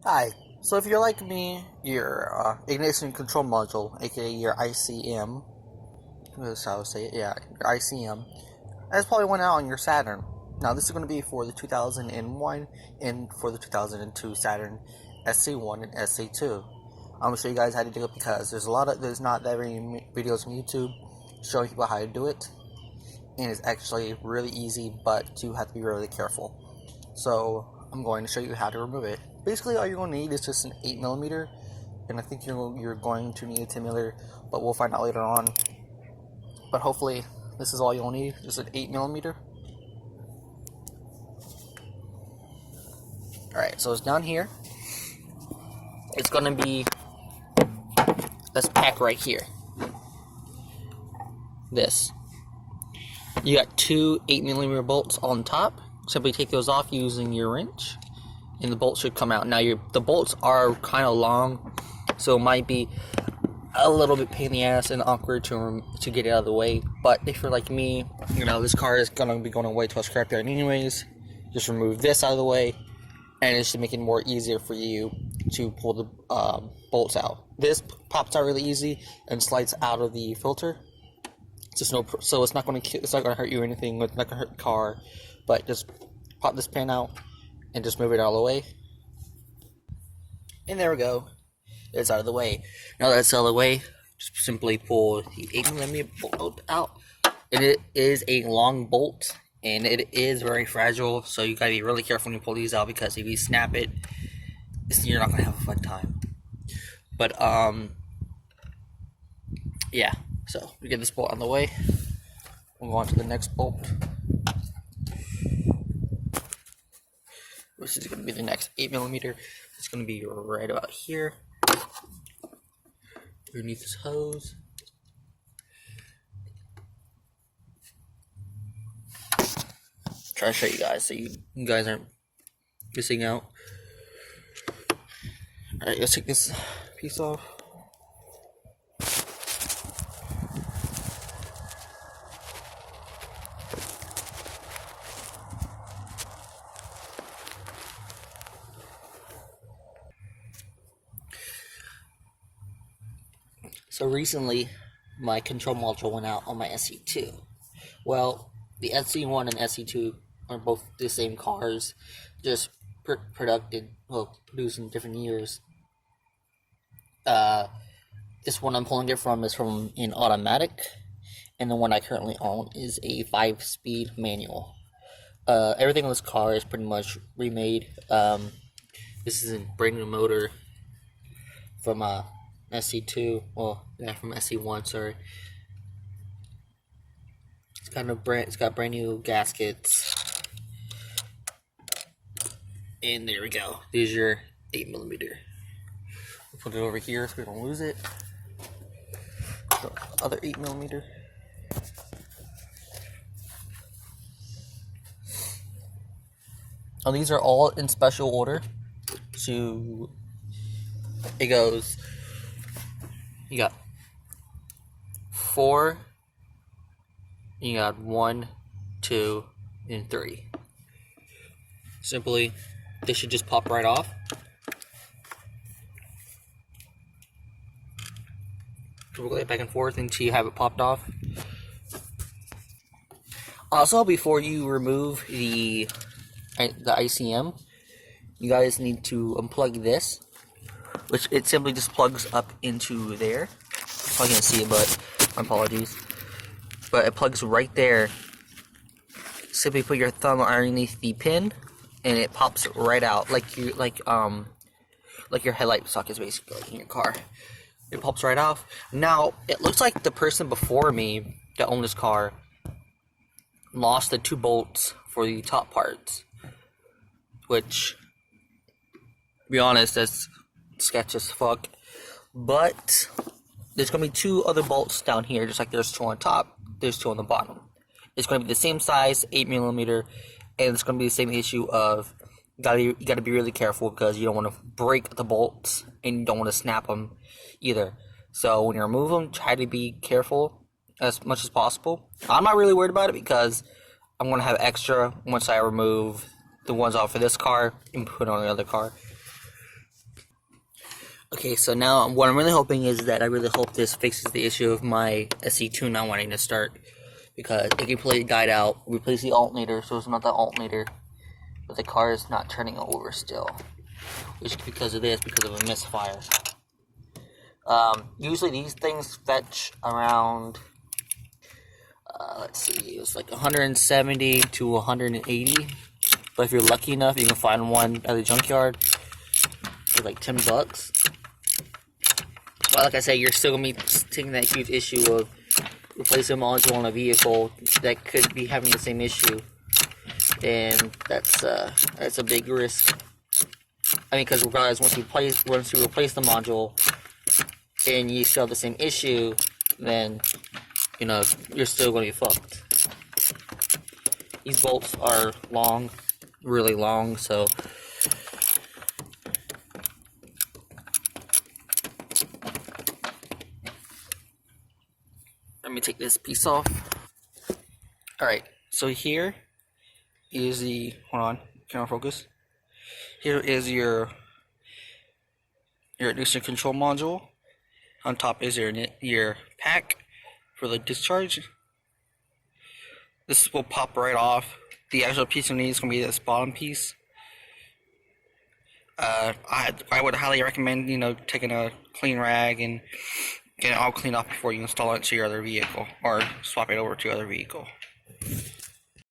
Hi. So if you're like me, your ignition control module, aka your ICM, that's how I say it, yeah, your ICM, has probably went out on your Saturn. Now this is going to be for the 2001 and for the 2002 Saturn SC1 and SC2. I'm going to show you guys how to do it because there's not that many videos on YouTube showing people how to do it, and it's actually really easy, but you have to be really careful. So I'm going to show you how to remove it. Basically, all you're going to need is just an 8mm, and I think you're going to need a 10mm, but we'll find out later on. But hopefully, this is all you'll need, just an 8mm. Alright, so it's down here. It's going to be this pack right here. This. You got two 8mm bolts on top. Simply take those off using your wrench, and the bolts should come out. Now the bolts are kind of long, so it might be a little bit pain in the ass and awkward to get it out of the way. But if you're like me, this car is gonna be going away to a scrapyard anyways. Just remove this out of the way, and it should make it more easier for you to pull the bolts out. This pops out really easy and slides out of the filter. So it's not gonna hurt you or anything. It's not gonna hurt the car. But just pop this pin out and just move it out of the way. And there we go. It's out of the way. Now that it's out of the way, just simply pull the 8mm bolt out. And it is a long bolt, and it is very fragile, so you gotta be really careful when you pull these out, because if you snap it, you're not gonna have a fun time. But yeah. So we get this bolt out of the way. We'll go on to the next bolt, which is going to be the next 8mm. It's going to be right about here, underneath this hose. Try to show you guys so you guys aren't missing out. Alright, let's take this piece off. So recently, my control module went out on my SC2. Well, the SC1 and SC2 are both the same cars, just produced in different years. This one I'm pulling it from is from an automatic, and the one I currently own is a 5-speed manual. Everything on this car is pretty much remade. This is a brand new motor from SC2, from SC1, sorry. It's got brand new gaskets. And there we go. There's your 8mm. We'll put it over here so we don't lose it. The other 8mm. Now these are all in special order. So it goes, you got 4, you got 1, 2, and 3. Simply, they should just pop right off. Wiggle it back and forth until you have it popped off. Also, before you remove the ICM, you guys need to unplug this, which it simply just plugs up into there. I can't see it, but my apologies. But it plugs right there. Simply put your thumb underneath the pin, and it pops right out, like your headlight sockets basically in your car. It pops right off. Now it looks like the person before me that owned this car lost the 2 bolts for the top parts, which, to be honest, that's sketch as fuck. But there's gonna be 2 other bolts down here, just like there's 2 on top, there's 2 on the bottom. It's gonna be the same size, 8mm, and it's gonna be the same issue of you gotta be really careful, because you don't want to break the bolts and you don't want to snap them either. So when you remove them, try to be careful as much as possible. I'm not really worried about it, because I'm gonna have extra once I remove the ones off of this car and put on the other car. Okay, so now what I'm really hoping is that I really hope this fixes the issue of my SE2 not wanting to start, because it completely died out. Replace the alternator, so it's not the alternator, but the car is not turning over still, which is because of this, because of a misfire. Usually these things fetch around, let's see, it was like 170 to 180. But if you're lucky enough, you can find one at the junkyard for like $10. But like I said, you're still gonna be taking that huge issue of replacing a module on a vehicle that could be having the same issue, and that's a big risk. I mean, because regardless, once you replace the module and you still have the same issue, then you're still gonna be fucked. These bolts are long, really long, so let me take this piece off. Alright, so here is the, hold on, camera focus. Here is your ignition control module. On top is your pack for the discharge. This will pop right off. The actual piece you need is going to be this bottom piece. I would highly recommend, taking a clean rag and getting it all cleaned off before you install it to your other vehicle, or swap it over to your other vehicle.